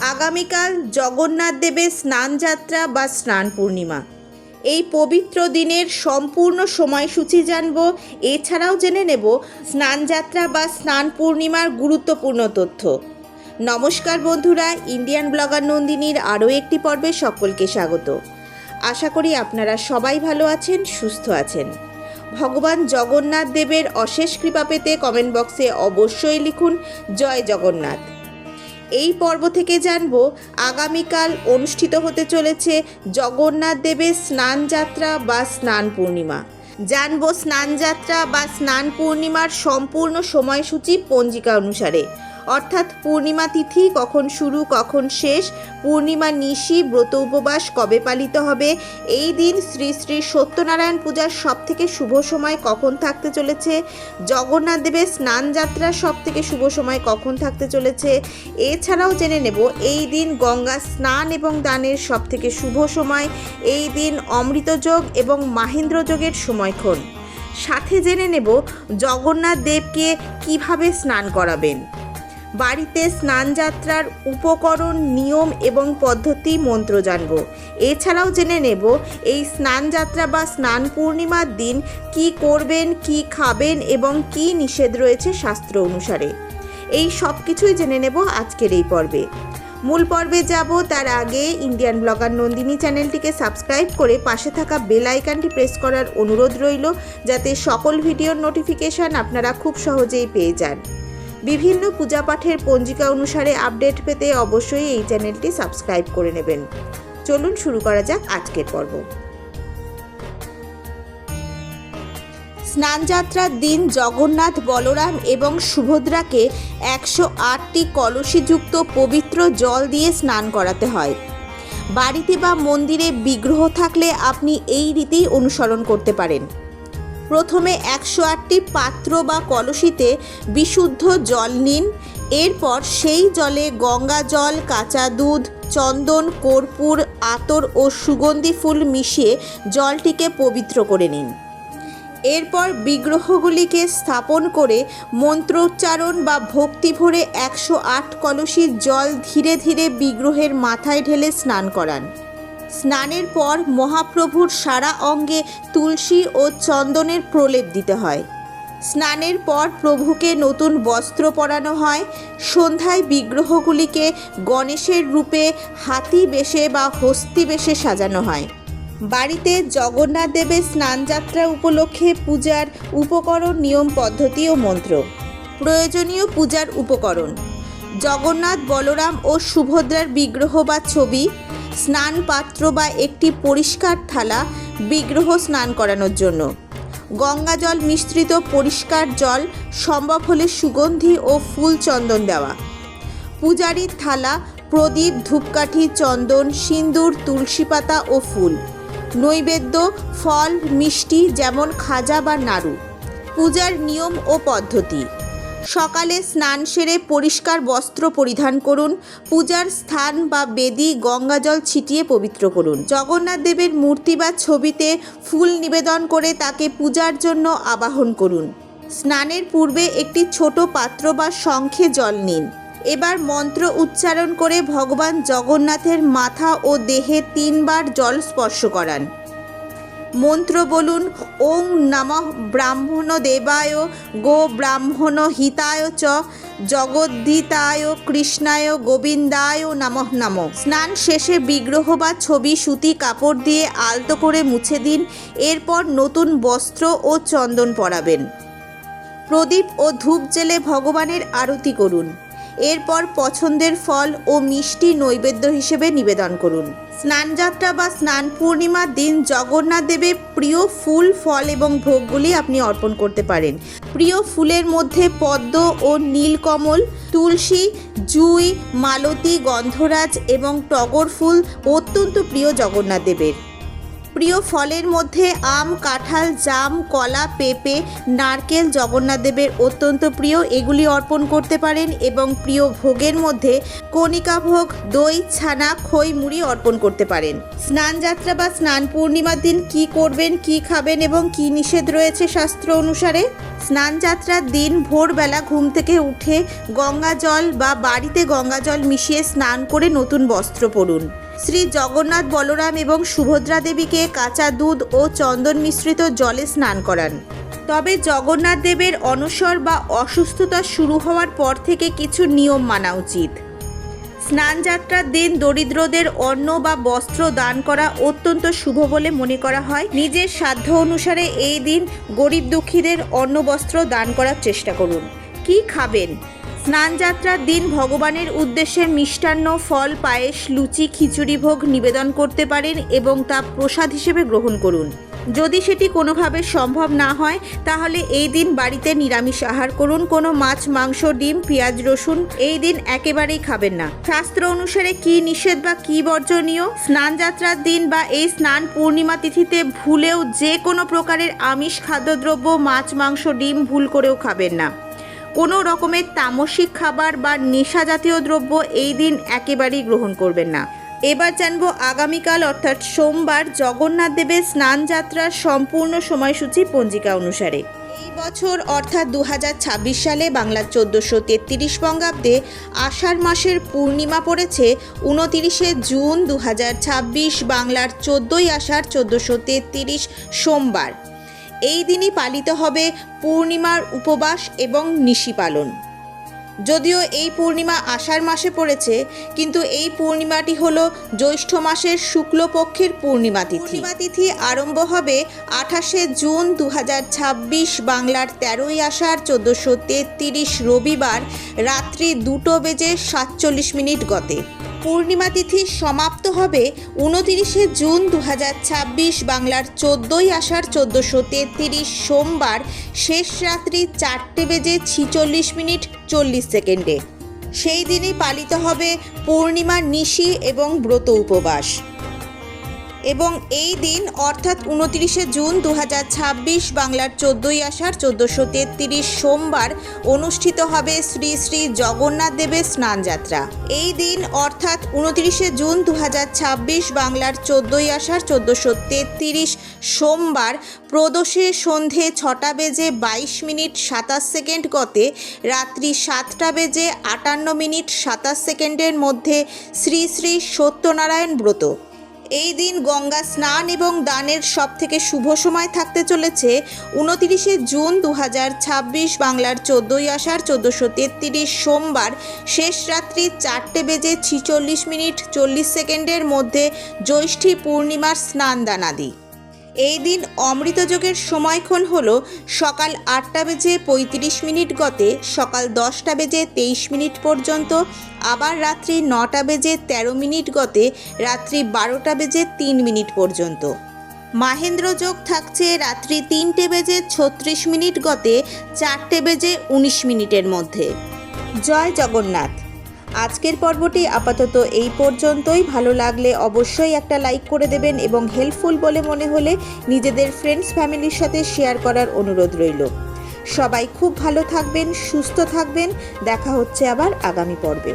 আগামীকাল জগন্নাথ দেবের স্নানযাত্রা বা স্নান পূর্ণিমা। এই পবিত্র দিনের সম্পূর্ণ সময়সূচি জানব। এছাড়াও জেনে নেব স্নানযাত্রা বা স্নান পূর্ণিমার গুরুত্বপূর্ণ তথ্য। নমস্কার বন্ধুরা, ইন্ডিয়ান ব্লগার নন্দিনীর আরও একটি পর্বে সকলকে স্বাগত। আশা করি আপনারা সবাই ভালো আছেন, সুস্থ আছেন। ভগবান জগন্নাথ দেবের অশেষ কৃপা পেতে কমেন্ট বক্সে অবশ্যই লিখুন জয় জগন্নাথ। এই পর্ব থেকে জানব আগামীকাল অনুষ্ঠিত হতে চলেছে জগন্নাথ দেবের স্নানযাত্রা বা স্নান পূর্ণিমা। জানব স্নানযাত্রা বা স্নান পূর্ণিমার সম্পূর্ণ সময়সূচি পঞ্জিকা অনুসারে, অর্থাৎ পূর্ণিমা তিথি কখন শুরু কখন শেষ, পূর্ণিমা নিশি ব্রত উপবাস কবে পালিত হবে, এই দিন শ্রী শ্রী সত্যনারায়ণ পূজার সবথেকে শুভ সময় কখন থাকতে চলেছে, জগন্নাথ দেবের স্নানযাত্রার সবথেকে শুভ সময় কখন থাকতে চলেছে। এছাড়াও জেনে নেব এই দিন গঙ্গা স্নান এবং দানের সবথেকে শুভ সময়, এই দিন অমৃতযোগ এবং মাহেন্দ্রযোগের সময়ক্ষণ। সাথে জেনে নেব জগন্নাথ দেবকে কিভাবে স্নান করাবেন। বাড়িতে স্নানযাত্রার উপকরণ, নিয়ম এবং পদ্ধতি মন্ত্র জানব। এছাড়াও জেনে নেব এই স্নানযাত্রা বা স্নান পূর্ণিমার দিন কি করবেন, কি খাবেন এবং কি নিষেধ রয়েছে শাস্ত্র অনুসারে। এই সব কিছুই জেনে নেব আজকের এই পর্বে। মূল পর্বে যাব তার আগে ইন্ডিয়ান ব্লগার নন্দিনী চ্যানেলটিকে সাবস্ক্রাইব করে পাশে থাকা বেল আইকনটি প্রেস করার অনুরোধ রইল, যাতে সকল ভিডিওর নোটিফিকেশান আপনারা খুব সহজেই পেয়ে যান। বিভিন্ন পূজা পাঠের পঞ্জিকা অনুসারে আপডেট পেতে অবশ্যই এই চ্যানেলটি সাবস্ক্রাইব করে নেবেন। চলুন শুরু করা যাক আজকের পর্ব। স্নানযাত্রার দিন জগন্নাথ, বলরাম এবং সুভদ্রাকে 108টি কলসীযুক্ত পবিত্র জল দিয়ে স্নান করাতে হয়। বাড়িতে বা মন্দিরে বিগ্রহ থাকলে আপনি এই রীতি অনুসরণ করতে পারেন। প্রথমে 108টি পাত্র বা কলসিতে বিশুদ্ধ জল নিন। এরপর সেই জলে গঙ্গা জল, কাঁচা দুধ, চন্দন, কর্পূর, আতর ও সুগন্ধি ফুল মিশিয়ে জলটিকে পবিত্র করে নিন। এরপর বিগ্রহগুলিকে স্থাপন করে মন্ত্রোচ্চারণ বা ভক্তি ভরে 108 কলসির জল ধীরে ধীরে বিগ্রহের মাথায় ঢেলে স্নান করান। স্নানের পর মহাপ্রভুর সারা অঙ্গে তুলসী ও চন্দনের প্রলেপ দিতে হয়। স্নানের পর প্রভুকে নতুন বস্ত্র পরানো হয়। সন্ধ্যায় বিগ্রহগুলিকে গণেশের রূপে হাতি বেশে বা হস্তি বেশে সাজানো হয়। বাড়িতে জগন্নাথ দেবের স্নানযাত্রা উপলক্ষে পূজার উপকরণ, নিয়ম, পদ্ধতি ও মন্ত্র। প্রয়োজনীয় পূজার উপকরণ: জগন্নাথ, বলরাম ও সুভদ্রার বিগ্রহ বা ছবি, স্নান পাত্র বা একটি পরিষ্কার থালা বিগ্রহ স্নান করানোর জন্য, গঙ্গা জল মিশ্রিত পরিষ্কার জল, সম্ভব হলে সুগন্ধি ও ফুল চন্দন দেওয়া, পূজারীর থালা, প্রদীপ, ধূপকাঠি, চন্দন, সিন্দুর, তুলসী পাতা ও ফুল, নৈবেদ্য, ফল, মিষ্টি যেমন খাজা বা নাড়ু। পূজার নিয়ম ও পদ্ধতি: সকালে স্নান সেরে পরিষ্কার বস্ত্র পরিধান করুন। পূজার স্থান বা বেদি গঙ্গাজল ছিটিয়ে পবিত্র করুন। জগন্নাথ দেবের মূর্তি বা ছবিতে ফুল নিবেদন করে তাকে পূজার জন্য আবাহন করুন। স্নানের পূর্বে একটি ছোট পাত্র বা শঙ্খে জল নিন। এবার মন্ত্র উচ্চারণ করে ভগবান জগন্নাথের মাথা ও দেহে 3 বার জল স্পর্শ করান। মন্ত্র বলুন: ওং নমঃ ব্রাহ্মণ দেবায় গো ব্রাহ্মণ হিতায় চ জগদ্ধিতায় কৃষ্ণায় গোবিন্দায় নমঃ নমঃ। স্নান শেষে বিগ্রহ বা ছবি সুতি কাপড় দিয়ে আলতো করে মুছে দিন। এরপর নতুন বস্ত্র ও চন্দন পরাবেন। প্রদীপ ও ধূপ জ্বেলে ভগবানের আরতি করুন। এরপর পছন্দের ফল ও মিষ্টি নৈবেদ্য হিসেবে নিবেদন করুন। স্নানযাত্রা বা স্নান পূর্ণিমার দিন জগন্নাথ দেবের প্রিয় ফুল, ফল এবং ভোগগুলি আপনি অর্পণ করতে পারেন। প্রিয় ফুলের মধ্যে পদ্ম ও নীলকমল, তুলসী, জুঁই, মালতী, গন্ধরাজ এবং টগর ফুল অত্যন্ত প্রিয় জগন্নাথ দেবের। প্রিয় ফলের মধ্যে আম, কাঁঠাল, জাম, কলা, পেঁপে, নারকেল জগন্নাথ দেবের অত্যন্ত প্রিয়, এগুলি অর্পণ করতে পারেন। এবং প্রিয় ভোগের মধ্যে কণিকা ভোগ, দই, ছানা, খই, মুড়ি অর্পণ করতে পারেন। স্নানযাত্রা বা স্নান পূর্ণিমার দিন কি করবেন, কি খাবেন এবং কি নিষেধ রয়েছে শাস্ত্র অনুসারে? স্নানযাত্রার দিন ভোরবেলা ঘুম থেকে উঠে গঙ্গা জল বা বাড়িতে গঙ্গা জল মিশিয়ে স্নান করে নতুন বস্ত্র পরুন। শ্রী জগন্নাথ, বলরাম এবং সুভদ্রা দেবীকে কাঁচা দুধ ও চন্দন মিশ্রিত জলে স্নান করান। তবে জগন্নাথ দেবের অনশর বা অসুস্থতা শুরু হওয়ার পর থেকে কিছু নিয়ম মানা উচিত। স্নানযাত্রার দিন দরিদ্রদের অন্ন বা বস্ত্র দান করা অত্যন্ত শুভ বলে মনে করা হয়। নিজের সাধ্য অনুসারে এই দিন গরিব দুঃখীদের অন্ন বস্ত্র দান করার চেষ্টা করুন। কি খাবেন? স্নানযাত্রার দিন ভগবানের উদ্দেশ্যে মিষ্টান্ন, ফল, পায়েস, লুচি, খিচুড়ি ভোগ নিবেদন করতে পারেন এবং তা প্রসাদ হিসেবে গ্রহণ করুন। যদি সেটি কোনোভাবে সম্ভব না হয় তাহলে এই দিন বাড়িতে নিরামিষ আহার করুন। কোনো মাছ, মাংস, ডিম, পেঁয়াজ, রসুন এই দিন একেবারেই খাবেন না। শাস্ত্র অনুসারে কি নিষেধ বা কি বর্জনীয়? স্নানযাত্রার দিন বা এই স্নান পূর্ণিমা তিথিতে ভুলেও যে কোনো প্রকারের আমিষ খাদ্যদ্রব্য, মাছ, মাংস, ডিম ভুল করেও খাবেন না। কোনো রকমের তামসিক খাবার বা নেশা জাতীয় দ্রব্য এই দিন একেবারেই গ্রহণ করবেন না। এবার জানবো আগামীকাল অর্থাৎ সোমবার জগন্নাথ দেবের স্নানযাত্রার সম্পূর্ণ সময়সূচি পঞ্জিকা অনুসারে। এই বছর অর্থাৎ 2026 সালে বাংলার 1433 বঙ্গাব্দে আষাঢ় মাসের পূর্ণিমা পড়েছে 29শে জুন 2026, বাংলার 14ই আষাঢ় 1433 সোমবার। এই দিনই পালিত হবে পূর্ণিমার উপবাস এবং নিশি পালন। যদিও এই পূর্ণিমা আষাঢ় মাসে পড়েছে, কিন্তু এই পূর্ণিমাটি হলো জ্যৈষ্ঠ মাসের শুক্লপক্ষের পূর্ণিমা তিথি। তিথি আরম্ভ হবে 28শে জুন 2026, বাংলার 13ই আষাঢ় 1433 রবিবার রাত্রি 2:47 গতে। পূর্ণিমা তিথি সমাপ্ত হবে 29শে জুন 2026, বাংলার 14ই আষাঢ় 1433 সোমবার শেষ রাত্রি 4:46:40 সেই দিনই পালিত হবে পূর্ণিমার নিশি এবং ব্রত উপবাস। এবং এই দিন অর্থাৎ 29শে জুন 2026, বাংলার 14ই আষাঢ় 1433 সোমবার অনুষ্ঠিত হবে শ্রী শ্রী জগন্নাথ দেবের স্নানযাত্রা। এই দিন অর্থাৎ 29শে জুন 2026, বাংলার 14ই আষাঢ় 1433 সোমবার প্রদোষে সন্ধে 6:22:27 গতে রাত্রি 7:58:27 মধ্যে শ্রী শ্রী সত্যনারায়ণ ব্রত। এই দিন গঙ্গা স্নান এবং দানের সবথেকে শুভ সময় থাকতে চলেছে 29শে জুন 2026, বাংলার 14ই আষাঢ় 1433 সোমবার শেষ রাত্রি 4:46:40 মধ্যে জ্যৈষ্ঠী পূর্ণিমার স্নান দানাদি। এই দিন অমৃতযোগের সময়ক্ষণ হল সকাল 8:35 গতে সকাল 10:23 পর্যন্ত, আবার রাত্রি 9:13 গতে রাত্রি 12:03 পর্যন্ত। মাহেন্দ্র যোগ থাকছে রাত্রি 3:36 গতে 4:19 মধ্যে। জয় জগন্নাথ। আজকের পর্বটি আপাতত এই পর্যন্তই। ভালো লাগলে অবশ্যই একটা লাইক করে দেবেন এবং হেল্পফুল বলে মনে হলে নিজেদের ফ্রেন্ডস ফ্যামিলির সাথে শেয়ার করার অনুরোধ রইল। সবাই খুব ভালো থাকবেন, সুস্থ থাকবেন। দেখা হচ্ছে আবার আগামী পর্বে।